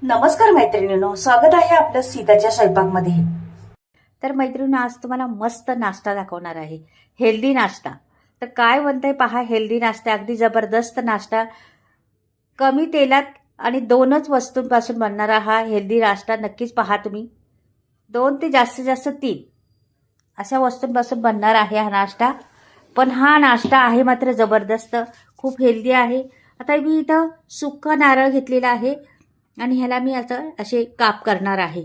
नमस्कार मैत्रिणींनो, स्वागत आहे आपलं सीताच्या स्वयंपाकमध्ये. तर मैत्रिणी, आज तुम्हाला मस्त नाश्ता दाखवणार आहे. हेल्दी नाश्ता. तर काय बनतंय पहा. हेल्दी नाश्ता, अगदी जबरदस्त नाश्ता, कमी तेलात आणि 2च वस्तूंपासून बनणारा हा हेल्दी नाश्ता नक्कीच पहा तुम्ही. 2 ते जास्तीत जास्त 3 अशा वस्तूंपासून बनणार आहे हा नाश्ता. पण हा नाश्ता आहे मात्र जबरदस्त, खूप हेल्दी आहे. आता मी इथं सुक्का नारळ घेतलेला आहे आणि ह्याला मी असे काप करणार आहे.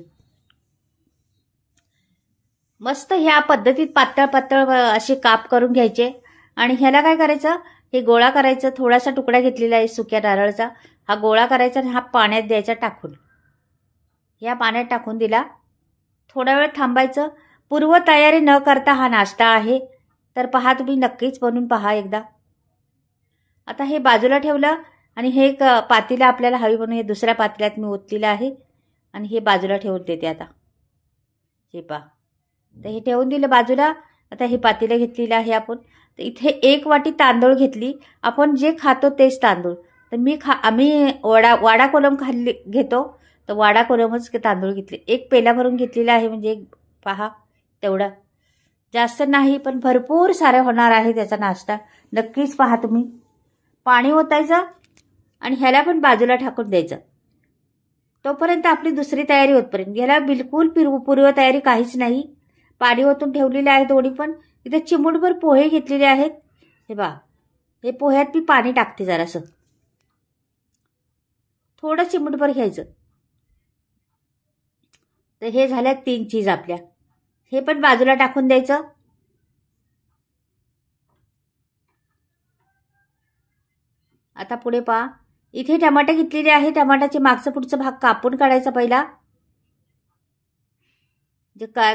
मस्त ह्या पद्धतीत पातळ पातळ असे काप करून घ्यायचे. आणि ह्याला काय करायचं, हे गोळा करायचं. थोडासा तुकडा घेतलेला आहे सुक्या नारळाचा, हा गोळा करायचा आणि हा पाण्यात द्यायचा टाकून. ह्या पाण्यात टाकून दिला, थोडा वेळ थांबायचं. पूर्वतयारी न करता हा नाश्ता आहे, तर पहा तुम्ही नक्कीच बनवून पहा एकदा. आता हे बाजूला ठेवलं आणि हे एक पातेलं आपल्याला हवी म्हणून हे दुसऱ्या पातेल्यात मी ओतलेलं आहे आणि हे बाजूला ठेवून देते. आता हे पहा, तर हे ठेवून दिलं बाजूला. आता हे पातेलं घेतलेलं आहे आपण. तर इथे 1 वाटी तांदूळ घेतली. आपण जे खातो तेच तांदूळ. तर आम्ही वाडा कोलम घेतो, तर वाडा कोलमच तांदूळ घेतले. 1 पेला भरून घेतलेला आहे, म्हणजे पहा तेवढं. जास्त नाही, पण भरपूर सारे होणार आहे त्याचा नाश्ता. नक्कीच पहा तुम्ही. पाणी ओतायचं आणि ह्याला पण बाजूला टाकून द्यायचं. तोपर्यंत आपली दुसरी तयारी होतपर्यंत. याला बिलकुल पूर्वतयारी काहीच नाही. पाणी ओतून ठेवलेले आहे दोन्ही पण. इथे चिमूटभर पोहे घेतलेले आहेत. हे बघा, हे पोह्यात मी पाणी टाकते जरासं, थोडं चिमूटभर घ्यायचं. तर हे झाल्या 3 चीज आपल्या. हे पण बाजूला टाकून द्यायचं. आता पुढे पहा, इथे टमाटे घेतलेले आहे. टमाट्याचे मागचं पुढचं भाग कापून काढायचा पहिला. जे काय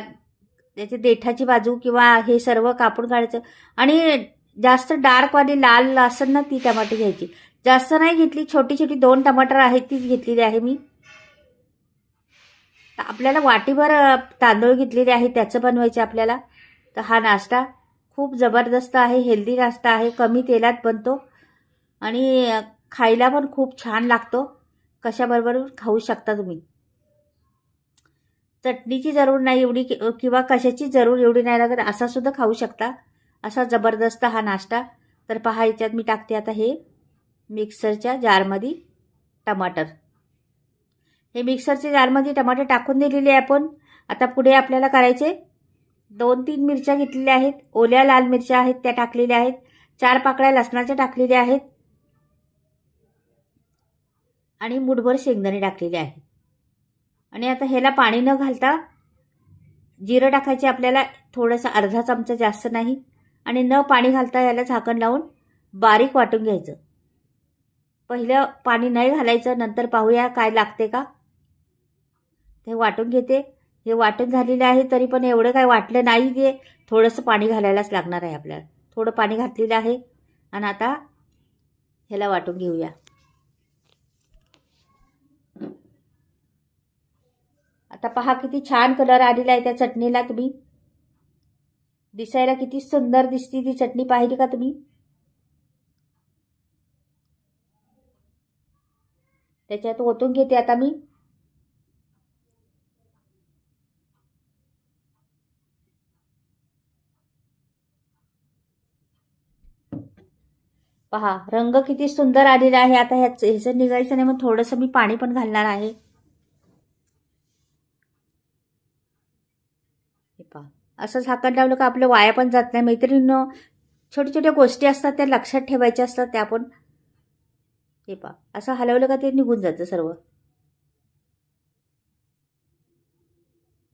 त्याची देठाची बाजू किंवा हे सर्व कापून काढायचं. आणि जास्त डार्कवाली लाल असेल ना, ती टमाटे घ्यायची. जास्त नाही घेतली, छोटी छोटी 2 टमाटर आहेत, तीच घेतलेली आहे मी. आपल्याला वाटीभर तांदूळ घेतलेले आहे, त्याचं बनवायचं आपल्याला. तर हा नाश्ता खूप जबरदस्त आहे, हेल्दी नाश्ता आहे, कमी तेलात बनतो आणि खायला पण खूप छान लागतो. कशाबरोबर खाऊ शकता तुम्ही. चटणीची जरूर नाही एवढी, किंवा कशाची जरूर एवढी नाही लागत, असा सुद्धा खाऊ शकता. असा जबरदस्त हा नाश्ता. तर पहा, याच्यात मी टाकते आता हे मिक्सरच्या जारमध्ये टमाटर. हे मिक्सरच्या जारमध्ये टमाटर टाकून दिलेले आहे आपण. आता पुढे आपल्याला करायचे, 2-3 मिरच्या घेतलेल्या आहेत, ओल्या लाल मिरच्या आहेत त्या टाकलेल्या आहेत. 4 पाकळ्या लसणाच्या टाकलेल्या आहेत आणि मुठभर शेंगदाणे टाकलेले आहेत. आणि आता ह्याला पाणी न घालता जिरं टाकायचे आपल्याला, थोडंसं अर्धा चमचा, जास्त नाही. आणि न पाणी घालता याला झाकण लावून बारीक वाटून घ्यायचं. पहिलं पाणी नाही घालायचं, नंतर पाहूया काय लागते का. हे वाटून घेते. हे वाटून झालेले आहे, तरी पण एवढं काय वाटलं नाही. ते थोडंसं पाणी घालायलाच लागणार आहे आपल्याला. थोडं पाणी घातलेलं आहे आणि आता ह्याला वाटून घेऊया. आता पहा किती छान कलर आलेला आहे त्या चटणीला. तुम्ही दिसायला किती सुंदर दिसती ती चटणी, पाहिली का तुम्ही. त्याच्यात ओतून घेते आता मी. पहा, रंग किती सुंदर आलेला आहे. आता ह्याचं निघायचं नाही, मग थोडंसं मी पाणी पण घालणार आहे. हे पहा, असं झाकण लावलं का आपलं वाया पण जात नाही मैत्रिणींनो. छोट्या छोट्या गोष्टी असतात त्या लक्षात ठेवायच्या असतात त्या पण. हे पहा, असं हलवलं का ते निघून जातं सर्व.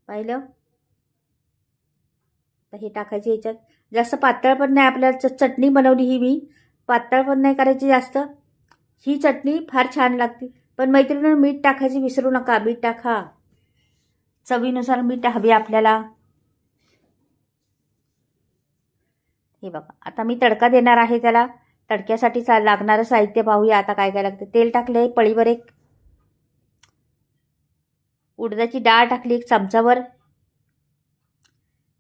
पाहिलं. तर हे टाकायचे याच्यात. जास्त पातळ पण नाही, आपल्याला चटणी बनवली ही मी, पातळ पण नाही करायची जास्त. ही चटणी फार छान लागते. पण मैत्रिणींनो, मीठ टाकायची विसरू नका. मीठ टाका, चवीनुसार मीठ हवे आपल्याला. हे बघा, आता मी तडका देणार आहे त्याला. तडक्यासाठी लागणारं साहित्य पाहूया आता काय काय लागतं. तेल टाकले पळीवर, 1 उडदाची डाळ टाकली 1 चमचाभर,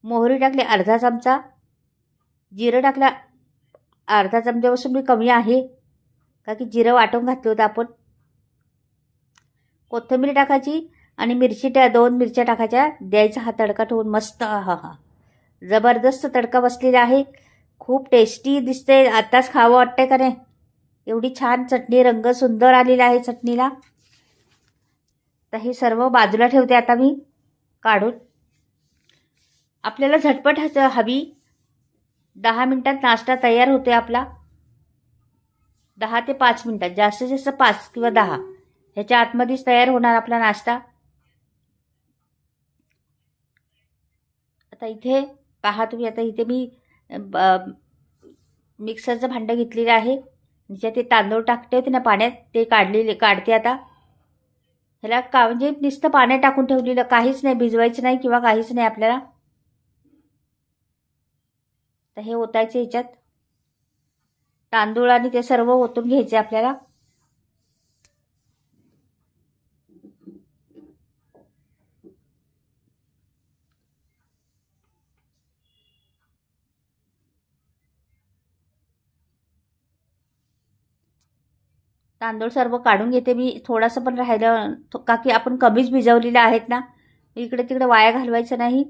मोहरी टाकली अर्धा चमचा, जिरं टाकला अर्धा चमच्यापासून मी कमी आहे, का की जिरं वाटून घातलं होतं आपण. कोथिंबीर टाकायची आणि मिरची 2 मिरच्या टाकायच्या, द्यायचा हा तडका ठेवून मस्त. हा जबरदस्त तडका बसलेला आहे, खूप टेस्टी दिसते. आताच खावं वाटतंय का नाही, एवढी छान चटणी, रंग सुंदर आलेला आहे चटणीला. तर हे सर्व बाजूला ठेवते आता मी काढून. आपल्याला झटपट हवी, 10 मिनिटात नाश्ता तयार होते आपला. 10 ते 5 मिनिटात, जास्तीत जास्त 5 किंवा 10 ह्याच्या आतमध्येच तयार होणार आपला नाश्ता. आता इथे पहा तुम्ही, आता इथे मी मिक्सरचं भांडं घेतलेलं आहे, ज्याच्यात ते तांदूळ टाकते होते ना पाण्यात, ते काढते आता. ह्याला म्हणजे नुसतं पाण्यात टाकून ठेवलेलं, काहीच नाही, भिजवायचं नाही किंवा काहीच नाही आपल्याला. तर हे ओतायचे ह्याच्यात तांदूळ आणि ते सर्व ओतून घ्यायचे आपल्याला. तांदूळ सर्व काढून घेते मी. थोडंसं पण राहिलं का की आपण कमीच भिजवलेले आहेत ना, इकडे तिकडे वाया घालवायचं नाही.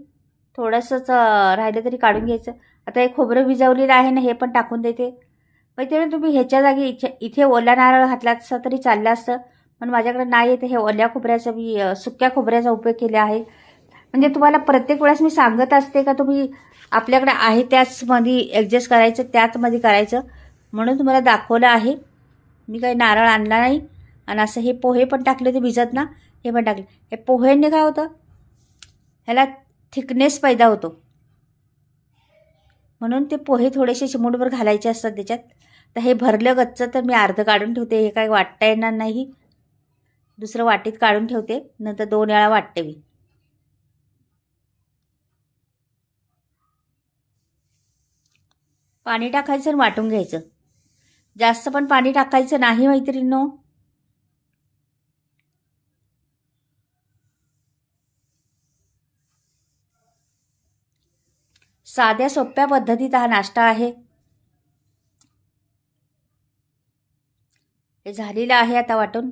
थोडंसंच राहिलं तरी काढून घ्यायचं. आता हे खोबरं भिजवलेलं आहे ना, हे पण टाकून देते. मैत्रिणी, तुम्ही ह्याच्या जागी इथे ओला नारळ घातला असता तरी चाललं असतं, पण माझ्याकडे नाही येते. हे ओल्या खोबऱ्याचा मी सुक्या खोबऱ्याचा उपयोग केला आहे. म्हणजे तुम्हाला प्रत्येक वेळेस मी सांगत असते का तुम्ही आपल्याकडे आहे त्याचमध्ये ॲडजस्ट करायचं, त्याचमध्ये करायचं, म्हणून तुम्हाला दाखवलं आहे. मी काही नारळ आणला नाही. आणि असं हे पोहे पण टाकले ते भिजत ना, हे पण टाकले. हे पोह्यांनी काय होतं, ह्याला थिकनेस पैदा होतो, म्हणून ते पोहे थोडेसे चिमूटभर घालायचे असतात त्याच्यात. तर हे भरलं गच्च, तर मी अर्ध काढून ठेवते. हे काय वाटता येणार नाही, दुसरं वाटीत काढून ठेवते, नंतर 2 वेळा वाटते मी. पाणी टाकायचं आणि वाटून घ्यायचं. जास्त पण पाणी टाकायचं नाही मैत्रिणींनो. साध्या सोप्या पद्धतीत हा नाश्ता आहे. हे झालेलं आहे आता वाटून.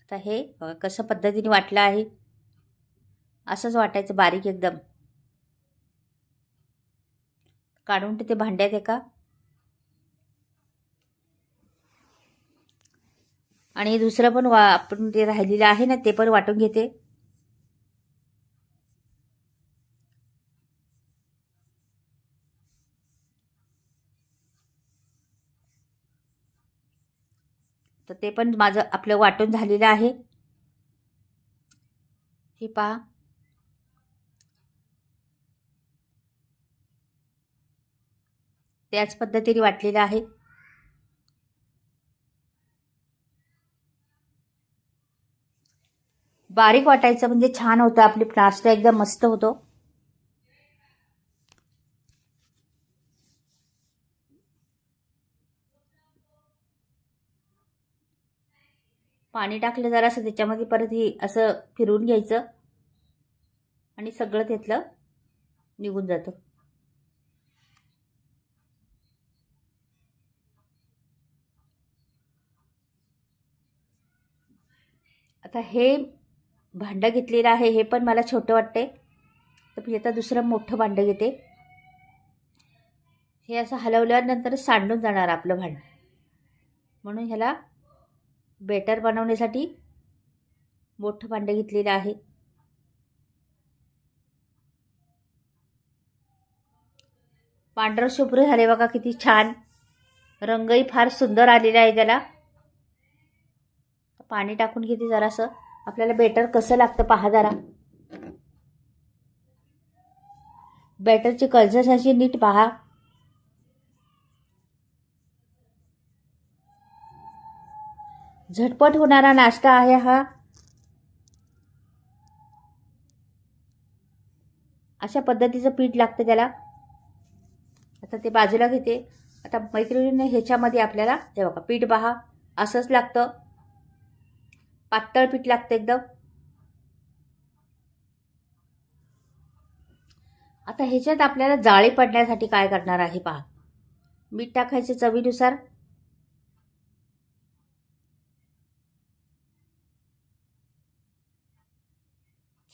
आता हे कसं पद्धतीने वाटलं आहे, असंच वाटायचं बारीक एकदम. काढून ते भांड्यात एका, आणि दुसरं पण आपण ते राहिलेलं आहे ना, ते पण वाटून घेते. तर ते पण माझं आपलं वाटून झालेलं आहे. हे पहा, त्याच पद्धतीने वाटलेलं आहे. बारीक वाटायचं म्हणजे छान होतं, आपली नाश्ता एकदम मस्त होतो. पाणी टाकलं जरासं त्याच्यामध्ये, परत हे असं फिरवून घ्यायचं आणि सगळं त्यातलं निघून जातं. आता हे भांडं घेतलेलं आहे, हे पण मला छोटं वाटते, तर मी आता दुसरं मोठं भांडं घेते. हे असं हलवल्यानंतर सांडून जाणार आपलं भांडं, म्हणून ह्याला बेटर बनवण्यासाठी मोठं भांडं घेतलेलं आहे. पांढरं शुभ्र झाले बघा, किती छान, रंगही फार सुंदर आलेला आहे त्याला. पाणी टाकून घेते जरासं, आपल्याला बेटर कसं लागतं पहा जरा. बेटरची कन्सिस्टन्सी नीट पहा. झटपट होणारा नाश्ता आहे हा. अशा पद्धतीचं पीठ लागतं त्याला. आता ते बाजूला घेते. आता मैत्रिणीने ह्याच्यामध्ये आपल्याला हे बघा, पीठ पहा, असंच लागतं, पातळ पीठ लागतं एकदम. आता ह्याच्यात आपल्याला जाळी पडण्यासाठी काय करणार आहे पहा. मीठ टाकायचं चवीनुसार,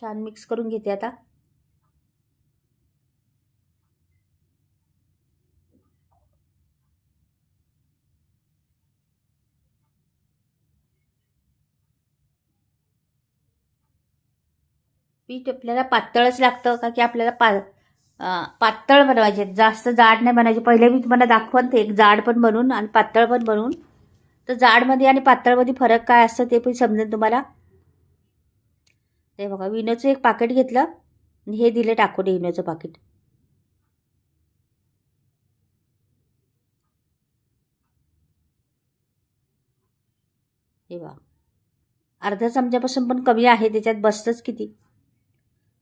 छान मिक्स करून घेते आता. पीठ आपल्याला पातळच लागतं का की आपल्याला पातळ बनवायचे, जास्त जाड नाही बनवायचे. पहिले मी तुम्हाला दाखवून ते एक जाड पण बनवून आणि पातळ पण बनवून. तर जाडमध्ये आणि पातळमध्ये फरक काय असतं ते पण समजेल तुम्हाला. ते बघा, विनोचं एक पाकिट घेतलं आणि हे दिले टाकून इनोचं पाकिट. हे बघा, अर्धा चमच्यापासून पण कमी आहे, त्याच्यात बसतंच किती.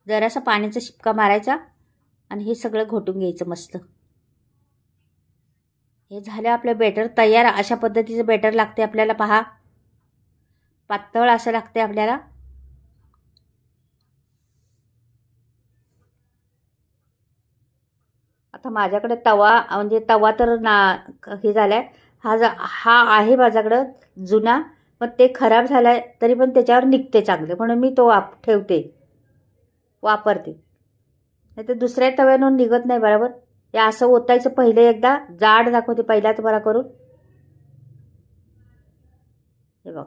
जरासा पाण्याचा शिपका मारायचा आणि हे सगळं घोटून घ्यायचं मस्त. हे झालं आपलं बेटर तयार. अशा पद्धतीचं बेटर लागते आपल्याला. पहा, पातळ असं लागते आपल्याला. आता माझ्याकडे तवा म्हणजे तवा तर हे झालाय. हा आहे माझ्याकडं जुना, पण ते खराब झालाय तरी पण त्याच्यावर निघते चांगले, म्हणून मी तो ठेवते, वापरते. नाही तर दुसऱ्या तव्यावर निघत नाही बरोबर. हे असं ओतायचं. पहिले एकदा जाड दाखवते पहिला तुम्हाला करून. हे बघा,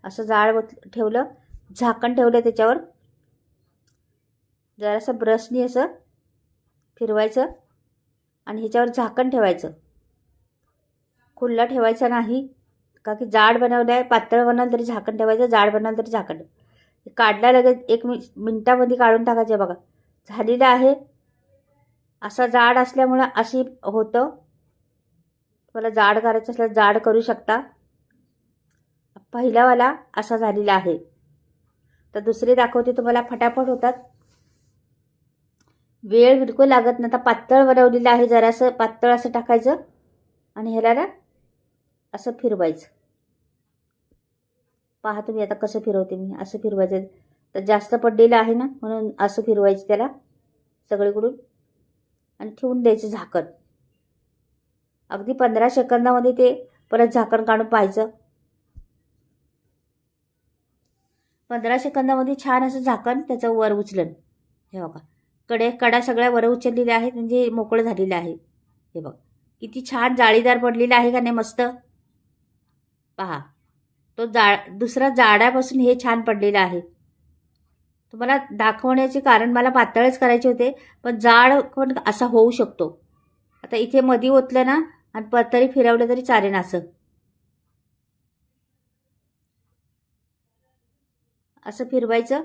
असं जाड ठेवलं, झाकण ठेवलं त्याच्यावर. जरासं ब्रशनी असं फिरवायचं आणि ह्याच्यावर झाकण ठेवायचं. खुल्ला ठेवायचा नाही का की जाड बनवलं आहे. पातळ बनवलं तरी झाकण ठेवायचं, जाड बनवलं तरी झाकण. काढला लगेच 1 मिनिटामध्ये काढून टाकायचे. बघा, झालेलं आहे. असा जाड असल्यामुळं अशी होतं. तुम्हाला जाड करायचं असलं जाड करू शकता. पहिलावाला असा झालेला आहे. तर दुसरे दाखवते तुम्हाला, फटाफट होतात, वेळ बिलकुल लागत नाही. आता पातळ बनवलेलं आहे. जरासं पातळ असं टाकायचं आणि ह्याला ना असं फिरवायचं. पहा तुम्ही आता कसं फिरवते मी. असं फिरवायचं. तर जास्त पडलेलं आहे ना, म्हणून असं फिरवायचं त्याला सगळीकडून आणि ठेवून द्यायचं झाकण. अगदी 15 सेकंदामध्ये ते परत झाकण काढून पाहायचं. 15 सेकंदामध्ये छान असं झाकण त्याचं वर उचलन. हे बघा, कडा सगळ्या वर उचललेल्या आहेत, म्हणजे मोकळं झालेलं आहे. हे बघा, किती छान जाळीदार पडलेलं आहे का नाही मस्त. पहा, तो दुसरा जाड्यापासून हे छान पडलेलं आहे. तुम्हाला दाखवण्याचे कारण मला पातळच करायचे होते, पण जाड पण असा होऊ शकतो. आता इथे मध्ये ओतलं ना आणि तरी फिरवलं तरी चालेल. असं फिरवायचं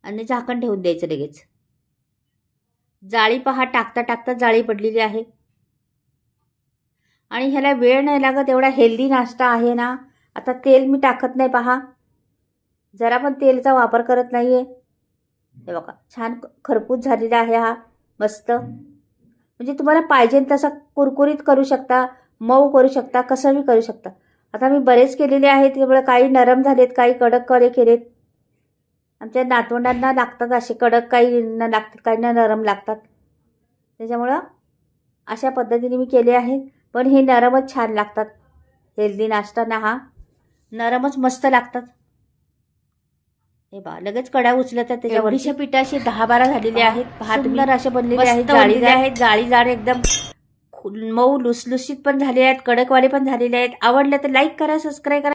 आणि झाकण ठेवून द्यायचं लगेच. जाळी पहा, टाकता टाकता जाळी पडलेली आहे. आणि ह्याला वेळ नाही लागत, एवढा हेल्दी नाश्ता आहे ना. आता तेल मी टाकत नाही, पहा, जरा पण तेलचा वापर करत नाहीये. हे बघा, छान खरपूस झालेला आहे हा मस्त. म्हणजे तुम्हाला पाहिजे तसा कुरकुरीत करू शकता, मऊ करू शकता, कसंही करू शकता. आता मी बरेच केलेले आहेत, त्यामुळे काही नरम झालेत, काही कडक केलेत. आमच्या नातवंडांना लागतात असे कडक, काही न लागतात, काही ना नरम लागतात. त्याच्यामुळं अशा पद्धतीने मी केले आहेत. पण हे नरमच छान लागतात. हेल्दी नाश्ता ना हा नरमच मस्त लागतात. हे बा, लगेच कडा उचलतात त्याच्यावर. एवढीशा पिठाशी 10-12 झालेले आहेत. पहा, सुंदर असे बनलेले आहेत, जाळीदार एकदम मऊ लुसलुसीत पण झाले आहेत, कडकवाले पण झालेले आहेत. आवडलं तर लाईक करा, सबस्क्राईब करा.